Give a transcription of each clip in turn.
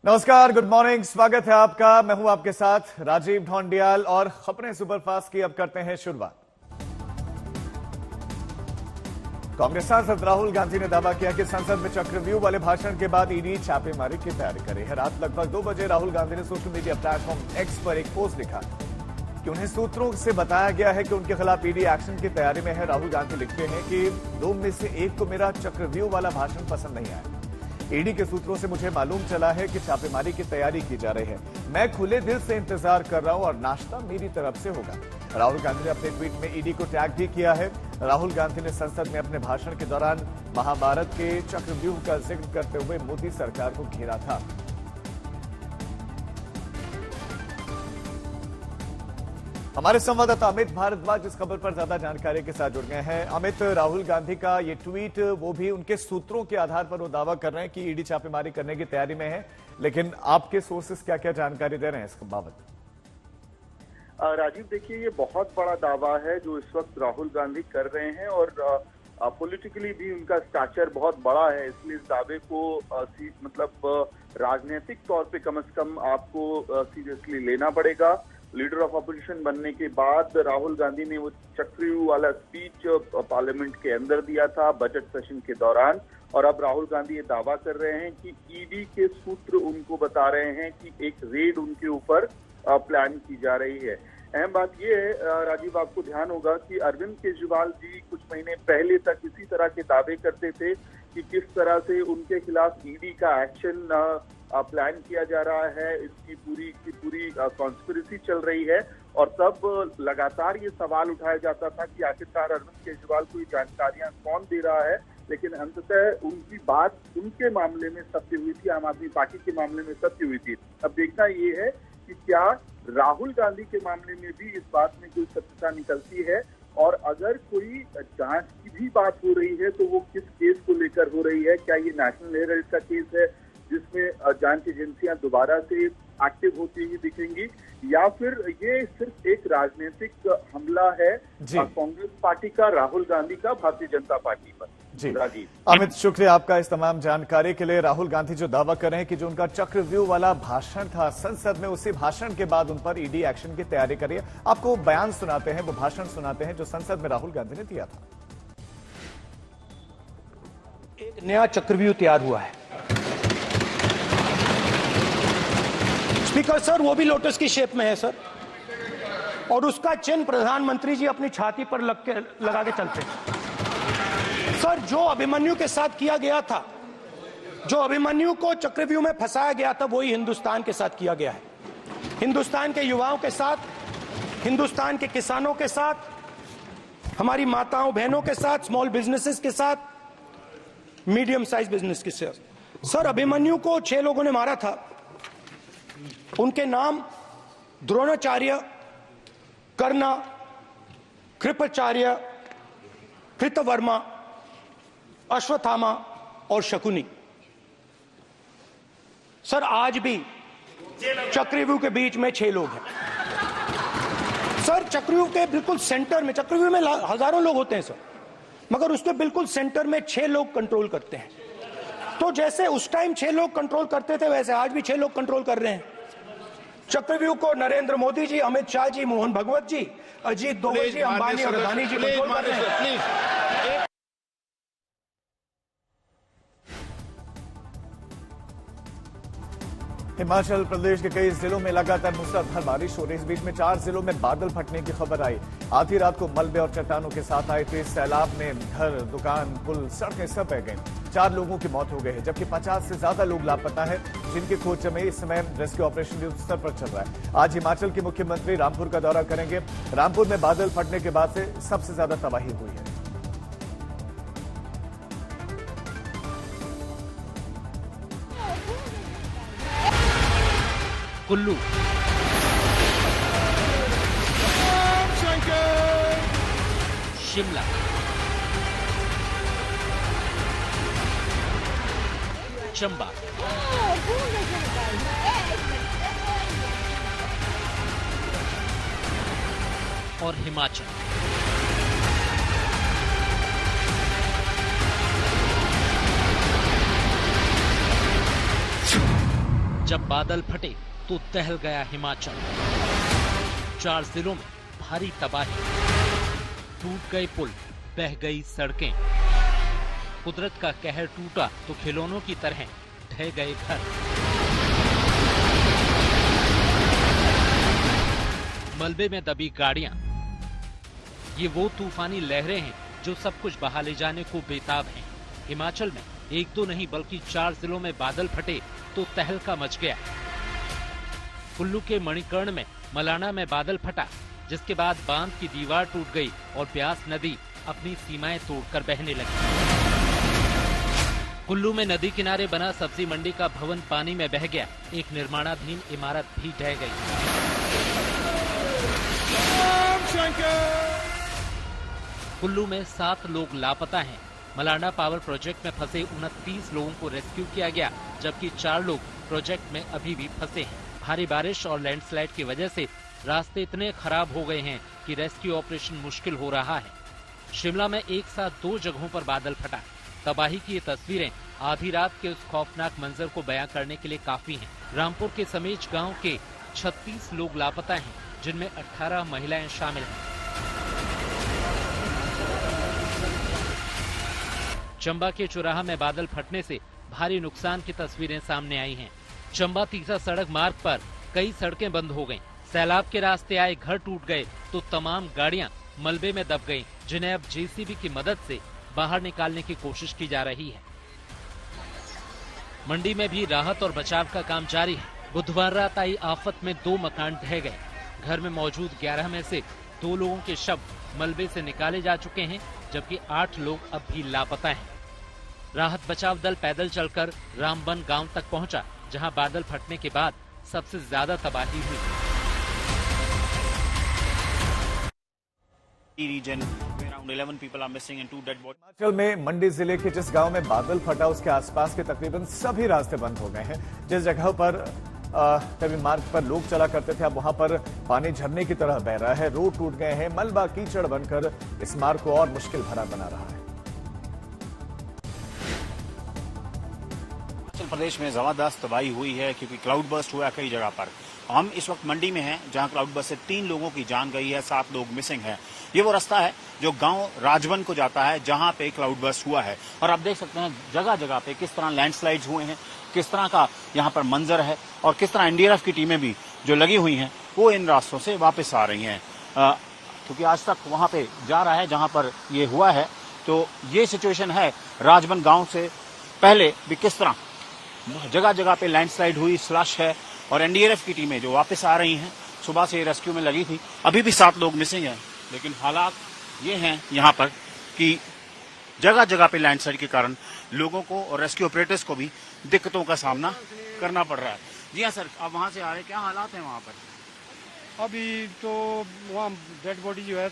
नमस्कार, good morning, स्वागत है आपका। मैं हूं आपके साथ राजीव ढोंडियाल और खबरें सुपरफास्ट की अब करते हैं शुरुआत। कांग्रेस सांसद राहुल गांधी ने दावा किया कि संसद में चक्रव्यूह वाले भाषण के बाद ईडी छापेमारी की तैयारी कर रही है। रात लगभग 2 बजे राहुल गांधी ने सोशल मीडिया प्लेटफॉर्म एक्स पर एक पोस्ट लिखा कि उन्हें सूत्रों से बताया गया है कि उनके खिलाफ ईडी एक्शन की तैयारी में है। राहुल गांधी लिखते हैं कि 2 में से एक को मेरा चक्रव्यूह वाला भाषण पसंद नहीं आया। ईडी के सूत्रों से मुझे मालूम चला है कि छापेमारी की तैयारी की जा रही है। मैं खुले दिल से इंतजार कर रहा हूं और नाश्ता मेरी तरफ से होगा। राहुल गांधी ने अपने ट्वीट में ईडी को टैग भी किया है। राहुल गांधी ने संसद में अपने भाषण के दौरान महाभारत के चक्रव्यूह का जिक्र करते हुए मोदी सरकार को घेरा था। हमारे संवाददाता अमित भारद्वाज इस खबर पर ज्यादा जानकारी के साथ जुड़ गए हैं। अमित, राहुल गांधी का ये ट्वीट, वो भी उनके सूत्रों के आधार पर वो दावा कर रहे हैं कि ईडी छापेमारी करने की तैयारी में है, लेकिन आपके सोर्सेस क्या क्या जानकारी दे रहे हैं इस बाबत? राजीव, देखिए, ये बहुत बड़ा दावा है जो इस वक्त राहुल गांधी कर रहे हैं और पॉलिटिकली भी उनका स्टैचर बहुत बड़ा है, इसलिए इस दावे को राजनीतिक तौर पे कम से कम आपको सीरियसली लेना पड़ेगा। लीडर ऑफ अपोजिशन बनने के बाद राहुल गांधी ने वो चक्रव्यूह वाला स्पीच पार्लियामेंट के अंदर दिया था बजट सेशन के दौरान, और अब राहुल गांधी ये दावा कर रहे हैं कि ईडी के सूत्र उनको बता रहे हैं कि एक रेड उनके ऊपर प्लान की जा रही है। अहम बात यह है राजीव, आपको ध्यान होगा कि अरविंद केजरीवाल जी कुछ महीने पहले तक इसी तरह के दावे करते थे कि किस तरह से उनके खिलाफ ईडी का एक्शन प्लान किया जा रहा है, इसकी पूरी कॉन्स्पिरेसी चल रही है। और तब लगातार ये सवाल उठाया जाता था कि आखिरकार अरविंद केजरीवाल को ये जानकारियां कौन दे रहा है, लेकिन अंततः उनकी बात उनके मामले में सत्य हुई थी, आम आदमी पार्टी के मामले में सत्य हुई थी। अब देखना ये है कि क्या राहुल गांधी के मामले में भी इस बात में कोई सत्यता निकलती है, और अगर कोई जांच की भी बात हो रही है तो वो किस केस को लेकर हो रही है। क्या ये नेशनल हेराल्ड का केस है जिसमें जांच एजेंसियां दोबारा से एक्टिव होती हुई दिखेंगी, या फिर ये सिर्फ एक राजनीतिक हमला है कांग्रेस पार्टी का, राहुल गांधी का भारतीय जनता पार्टी पर? जी अमित, शुक्रिया आपका इस तमाम जानकारी के लिए। राहुल गांधी जो दावा कर रहे हैं कि जो उनका चक्रव्यूह वाला भाषण था संसद में, उसी भाषण के बाद उन पर ईडी एक्शन की तैयारी करी है। आपको बयान सुनाते हैं, वो भाषण सुनाते हैं जो संसद में राहुल गांधी ने दिया था। एक नया चक्रव्यूह तैयार हुआ है स्पीकर सर, वो भी लोटस की शेप में है सर, और उसका चिन्ह प्रधानमंत्री जी अपनी छाती पर लगा के चलते हैं सर। जो अभिमन्यु के साथ किया गया था, जो अभिमन्यु को चक्रव्यूह में फंसाया गया था, वही हिंदुस्तान के साथ किया गया है। हिंदुस्तान के युवाओं के साथ, हिंदुस्तान के किसानों के साथ, हमारी माताओं बहनों के साथ, स्मॉल बिजनेसेस के साथ, मीडियम साइज बिजनेस के साथ। सर, अभिमन्यु को 6 लोगों ने मारा था। उनके नाम द्रोणाचार्य, कर्ण, कृपाचार्य, कृतवर्मा, अश्वत्थामा और शकुनी। सर, आज भी चक्रव्यूह के बीच में 6 लोग हैं सर। चक्रव्यूह के बिल्कुल सेंटर में, चक्रव्यूह में हजारों लोग होते हैं सर, मगर उसके बिल्कुल सेंटर में 6 लोग कंट्रोल करते हैं। तो जैसे उस टाइम 6 लोग कंट्रोल करते थे, वैसे आज भी 6 लोग कंट्रोल कर रहे हैं चक्रव्यूह को। नरेंद्र मोदी जी, अमित शाह जी, मोहन भगवत जी, अजीत दोवल जी, अंबानी और अदानी जी कंट्रोल कर रहे हैं। हिमाचल प्रदेश के कई जिलों में लगातार मूसलाधार बारिश हो रही है। इस बीच में 4 जिलों में बादल फटने की खबर आई। आधी रात को मलबे और चट्टानों के साथ आए तेज सैलाब में घर, दुकान, पुल, सड़कें सब बह गई। 4 लोगों की मौत हो गई है, जबकि 50 से ज्यादा लोग लापता है, जिनकी खोज में इस समय रेस्क्यू ऑपरेशन युद्ध स्तर पर चल रहा है। आज हिमाचल के मुख्यमंत्री रामपुर का दौरा करेंगे। रामपुर में बादल फटने के बाद से सबसे ज्यादा तबाही हुई है। कुल्लू, शिमला, चंबा, और हिमाचल। जब बादल फटे तो दहल गया हिमाचल। 4 जिलों में भारी तबाही, टूट गए पुल, बह गई सड़कें। कुदरत का कहर टूटा तो खिलौनों की तरह ढह गए घर। मलबे में दबी गाड़ियां। ये वो तूफानी लहरें हैं जो सब कुछ बहा ले जाने को बेताब हैं। हिमाचल में एक दो नहीं बल्कि 4 जिलों में बादल फटे तो तहलका मच गया। कुल्लू के मणिकर्ण में मलाना में बादल फटा, जिसके बाद बांध की दीवार टूट गई और ब्यास नदी अपनी सीमाएं तोड़कर बहने लगी। कुल्लू में नदी किनारे बना सब्जी मंडी का भवन पानी में बह गया। एक निर्माणाधीन इमारत भी ढह गई। कुल्लू में 7 लोग लापता हैं। मलाना पावर प्रोजेक्ट में फंसे 29 लोगों को रेस्क्यू किया गया, जबकि 4 लोग प्रोजेक्ट में अभी भी फंसे हैं। भारी बारिश और लैंडस्लाइड की वजह से रास्ते इतने खराब हो गए हैं कि रेस्क्यू ऑपरेशन मुश्किल हो रहा है। शिमला में एक साथ 2 जगहों पर बादल फटा। तबाही की ये तस्वीरें आधी रात के उस खौफनाक मंजर को बयां करने के लिए काफी हैं। रामपुर के समेज गांव के 36 लोग लापता हैं, जिनमें 18 महिलाएं शामिल हैं। चंबा के चौराहा में बादल फटने से भारी नुकसान की तस्वीरें सामने आई हैं। चंबा तीसा सड़क मार्ग पर कई सड़कें बंद हो गईं। सैलाब के रास्ते आए घर टूट गए तो तमाम गाड़ियां मलबे में दब गईं, जिन्हें अब जेसीबी की मदद से बाहर निकालने की कोशिश की जा रही है। मंडी में भी राहत और बचाव का काम जारी है। बुधवार रात आई आफत में 2 मकान ढह गए। घर में मौजूद 11 में से 2 लोगों के शव मलबे से निकाले जा चुके हैं, जबकि 8 लोग अब भी लापता हैं। राहत बचाव दल पैदल चलकर रामबन गांव तक पहुंचा, जहां बादल फटने के बाद सबसे ज्यादा तबाही हुई। हिमाचल में मंडी जिले के जिस गांव में बादल फटा उसके आसपास के तकरीबन सभी रास्ते बंद हो गए हैं। जिस जगह पर कभी मार्ग पर लोग चला करते थे, अब वहां पर पानी झरने की तरह बह रहा है। रोड टूट गए हैं, मलबा कीचड़ बनकर इस मार्ग को और मुश्किल भरा बना रहा है। हिमाचल प्रदेश में जबरदस्त तबाही हुई है क्योंकि क्लाउड बर्स्ट हुआ है कई जगह पर। हम इस वक्त मंडी में हैं, जहां क्लाउड बर्स्ट से 3 लोगों की जान गई है, 7 लोग मिसिंग हैं। ये वो रास्ता है जो गांव राजवन को जाता है, जहां पे क्लाउड बर्स्ट हुआ है। और आप देख सकते हैं जगह जगह पे किस तरह लैंडस्लाइड्स हुए हैं, किस तरह का यहाँ पर मंजर है और किस तरह एनडीआरएफ की टीमें भी जो लगी हुई हैं वो इन रास्तों से वापस आ रही हैं, क्योंकि आज तक वहां पे जा रहा है जहां पर ये हुआ है। तो ये सिचुएशन है राजवन गांव से पहले भी किस तरह जगह जगह पे लैंडस्लाइड हुई, स्लश है और एनडीआरएफ की टीमें जो वापस आ रही हैं। सुबह से रेस्क्यू में लगी थी, अभी भी 7 लोग मिसिंग हैं, लेकिन हालात ये हैं यहाँ पर कि जगह जगह पे लैंडस्लाइड के कारण लोगों को और रेस्क्यू ऑपरेटर्स को भी दिक्कतों का सामना करना पड़ रहा है। जी हाँ सर, आप वहाँ से आ रहे हैं, क्या हालात हैं वहाँ पर? अभी तो वहाँ डेड बॉडी जो है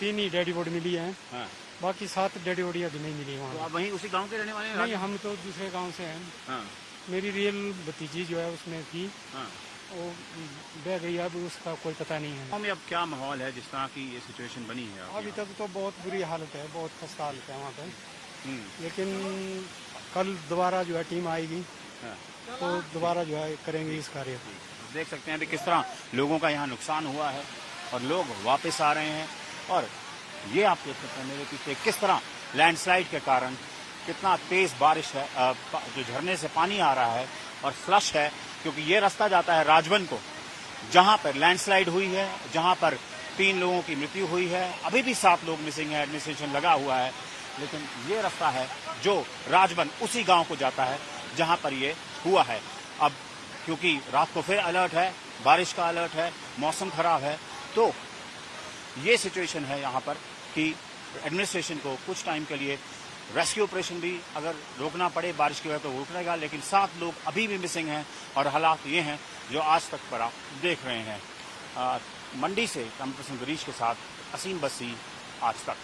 3 ही डेड बॉडी मिली है। हाँ। बाकी 7 डेड बॉडी अभी नहीं मिली वहाँ। तो आप वहीं उसी गांव के रहने वाले हैं? नहीं, हम तो दूसरे गांव से हैं। हाँ। मेरी रियल भतीजी जो है उसमें थी, हाँ। वो बह गई, अब उसका कोई पता नहीं है। में अब क्या माहौल है जिस तरह की ये सिचुएशन बनी है? अभी तक तो बहुत बुरी हालत है, बहुत खस्ता हालत है वहाँ पे। लेकिन कल दोबारा जो है टीम आएगी, हाँ। तो दोबारा जो है करेंगे इस कार्य को। देख सकते हैं कि किस तरह लोगों का यहाँ नुकसान हुआ है और लोग वापस आ रहे हैं। और ये आप देख सकते हैं मेरे पीछे किस तरह लैंडस्लाइड के कारण कितना तेज बारिश है, जो झरने से पानी आ रहा है और फ्लश है, क्योंकि ये रास्ता जाता है राजवन को, जहां पर लैंडस्लाइड हुई है, जहां पर 3 लोगों की मृत्यु हुई है। अभी भी 7 लोग मिसिंग है, एडमिनिस्ट्रेशन लगा हुआ है, लेकिन ये रास्ता है जो राजवन उसी गांव को जाता है जहां पर ये हुआ है। अब क्योंकि रात को फिर अलर्ट है, बारिश का अलर्ट है, मौसम खराब है, तो ये सिचुएशन है यहाँ पर कि एडमिनिस्ट्रेशन को कुछ टाइम के लिए रेस्क्यू ऑपरेशन भी अगर रोकना पड़े बारिश की वजह तो रोकनेगा, लेकिन 7 लोग अभी भी मिसिंग हैं और हालात ये हैं जो आज तक पर आप देख रहे हैं। मंडी से कैमरा पर्सन गिरीश के साथ असीम बसी, आज तक।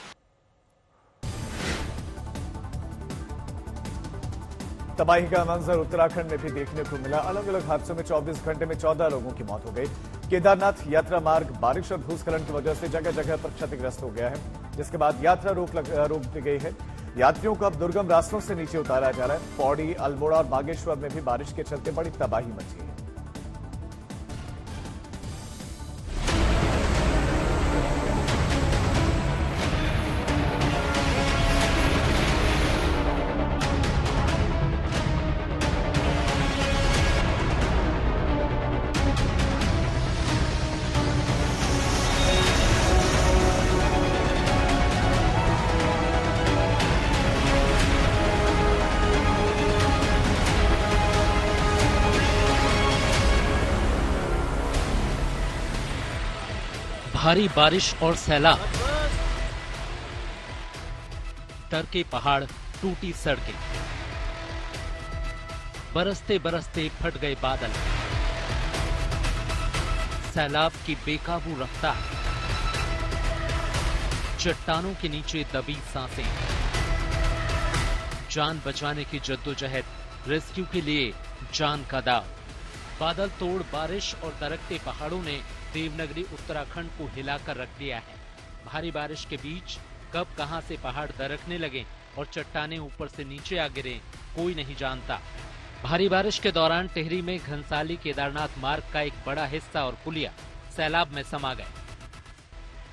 तबाही का मंजर उत्तराखंड में भी देखने को मिला। अलग अलग हादसों में 24 घंटे में 14 लोगों की मौत हो गई। केदारनाथ यात्रा मार्ग बारिश और भूस्खलन की वजह से जगह जगह पर क्षतिग्रस्त हो गया है, जिसके बाद यात्रा रोक दी गई है। यात्रियों को अब दुर्गम रास्तों से नीचे उतारा जा रहा है। पौड़ी, अल्मोड़ा और बागेश्वर में भी बारिश के चलते बड़ी तबाही मची है। भारी बारिश और सैलाब, डर के पहाड़, टूटी सड़कें, बरसते बरसते फट गए बादल, सैलाब की बेकाबू रफ्तार, चट्टानों के नीचे दबी सांसें, जान बचाने की जद्दोजहद, रेस्क्यू के लिए जान का दाव। बादल तोड़ बारिश और दरकते पहाड़ों ने देवनगरी उत्तराखंड को हिलाकर रख दिया है। भारी बारिश के बीच कब कहां से पहाड़ दरकने लगे और चट्टानें ऊपर से नीचे आ गिरे, कोई नहीं जानता। भारी बारिश के दौरान टिहरी में घनसाली केदारनाथ मार्ग का एक बड़ा हिस्सा और पुलिया सैलाब में समा गए।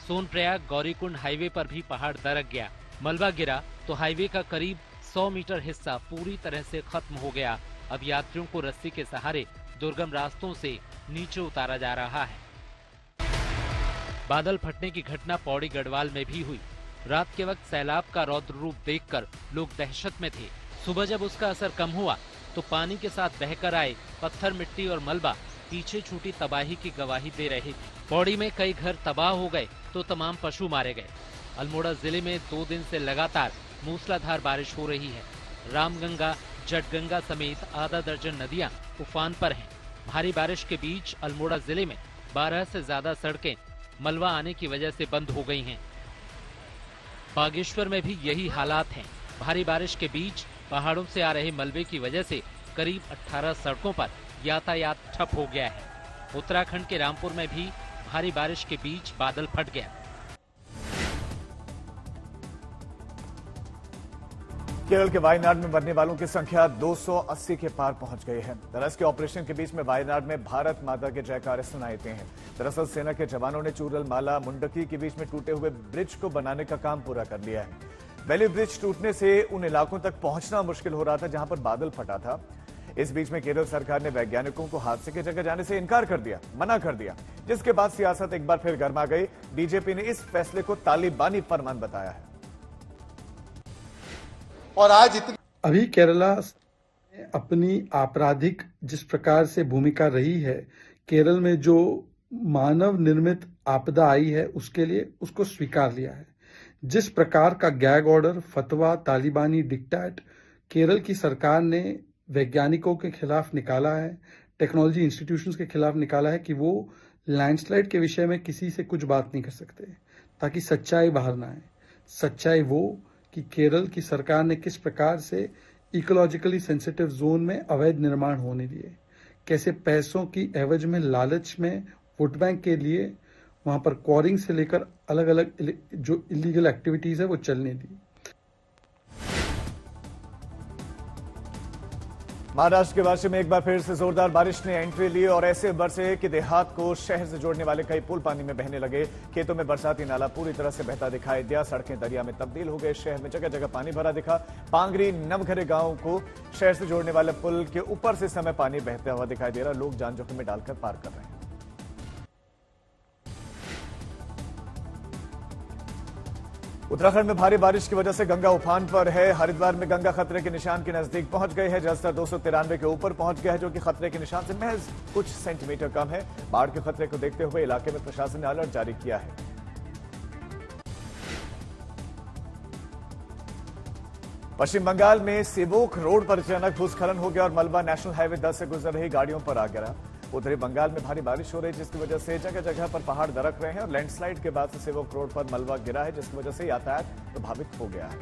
सोनप्रयाग गौरीकुंड हाईवे पर भी पहाड़ दरक गया। मलबा गिरा तो हाईवे का करीब 100 मीटर हिस्सा पूरी तरह से खत्म हो गया। अब यात्रियों को रस्सी के सहारे दुर्गम रास्तों से नीचे उतारा जा रहा है। बादल फटने की घटना पौड़ी गढ़वाल में भी हुई। रात के वक्त सैलाब का रौद्र रूप देखकर लोग दहशत में थे। सुबह जब उसका असर कम हुआ तो पानी के साथ बहकर आए पत्थर, मिट्टी और मलबा पीछे छूटी तबाही की गवाही दे रहे थे। पौड़ी में कई घर तबाह हो गए तो तमाम पशु मारे गए। अल्मोड़ा जिले में 2 दिन से लगातार मूसलाधार बारिश हो रही है। रामगंगा, जटगंगा समेत आधा दर्जन नदियां उफान पर हैं। भारी बारिश के बीच अल्मोड़ा जिले में 12 से ज्यादा सड़कें मलबा आने की वजह से बंद हो गई हैं। बागेश्वर में भी यही हालात हैं। भारी बारिश के बीच पहाड़ों से आ रहे मलबे की वजह से करीब 18 सड़कों पर यातायात ठप हो गया है। उत्तराखंड के रामपुर में भी भारी बारिश के बीच बादल फट गया। केरल के वायनाड में मरने वालों की संख्या 280 के पार पहुंच गई है। रेस्क्यू ऑपरेशन के बीच में वायनाड में भारत माता के जयकारे सुनाई देते हैं। दरअसल सेना के जवानों ने चूरल माला मुंडकी के बीच में टूटे हुए ब्रिज को बनाने का काम पूरा कर लिया है। वैली ब्रिज टूटने से उन इलाकों तक पहुंचना मुश्किल हो रहा था जहां पर बादल फटा था। इस बीच में केरल सरकार ने वैज्ञानिकों को हादसे की जगह जाने से इनकार कर दिया, मना कर दिया, जिसके बाद सियासत एक बार फिर गर्मा गई। बीजेपी ने इस फैसले को तालिबानी फरमान बताया है। और आज अभी केरला अपनी आपराधिक जिस प्रकार से भूमिका रही है, केरल में जो मानव निर्मित आपदा आई है उसके लिए उसको स्वीकार लिया है। जिस प्रकार का गैग ऑर्डर, फतवा, तालिबानी डिक्टेट केरल की सरकार ने वैज्ञानिकों के खिलाफ निकाला है, टेक्नोलॉजी इंस्टीट्यूशंस के खिलाफ निकाला है कि वो लैंडस्लाइड के विषय में किसी से कुछ बात नहीं कर सकते ताकि सच्चाई बाहर ना आए। सच्चाई वो कि केरल की सरकार ने किस प्रकार से इकोलॉजिकली सेंसिटिव जोन में अवैध निर्माण होने दिए, कैसे पैसों की एवज में, लालच में, वोट बैंक के लिए वहां पर क्वारिंग से लेकर अलग अलग जो इलीगल एक्टिविटीज है वो चलने दी। महाराष्ट्र के वाशी में एक बार फिर से जोरदार बारिश ने एंट्री ली और ऐसे बरसे कि देहात को शहर से जोड़ने वाले कई पुल पानी में बहने लगे। खेतों में बरसाती नाला पूरी तरह से बहता दिखाई दिया। सड़कें दरिया में तब्दील हो गए। शहर में जगह जगह पानी भरा दिखा। पांगरी नवघरे गांव को शहर से जोड़ने वाले पुल के ऊपर से समय पानी बहता हुआ दिखाई दे रहा। लोग जान जोखिम में डालकर पार कर रहे हैं। उत्तराखंड में भारी बारिश की वजह से गंगा उफान पर है। हरिद्वार में गंगा खतरे के निशान के नजदीक पहुंच गई है। जलस्तर 293 के ऊपर पहुंच गया है, जो कि खतरे के निशान से महज कुछ सेंटीमीटर कम है। बाढ़ के खतरे को देखते हुए इलाके में प्रशासन ने अलर्ट जारी किया है। पश्चिम बंगाल में सेवोक रोड पर अचानक भूस्खलन हो गया और मलबा नेशनल हाईवे 10 से गुजर रही गाड़ियों पर आ गिरा। उत्तरी बंगाल में भारी बारिश हो रही है, जिसकी वजह से जगह जगह पर पहाड़ दरक रहे हैं और लैंडस्लाइड के बाद से सेवोक रोड पर मलबा गिरा है, जिसकी वजह से यातायात प्रभावित हो गया है।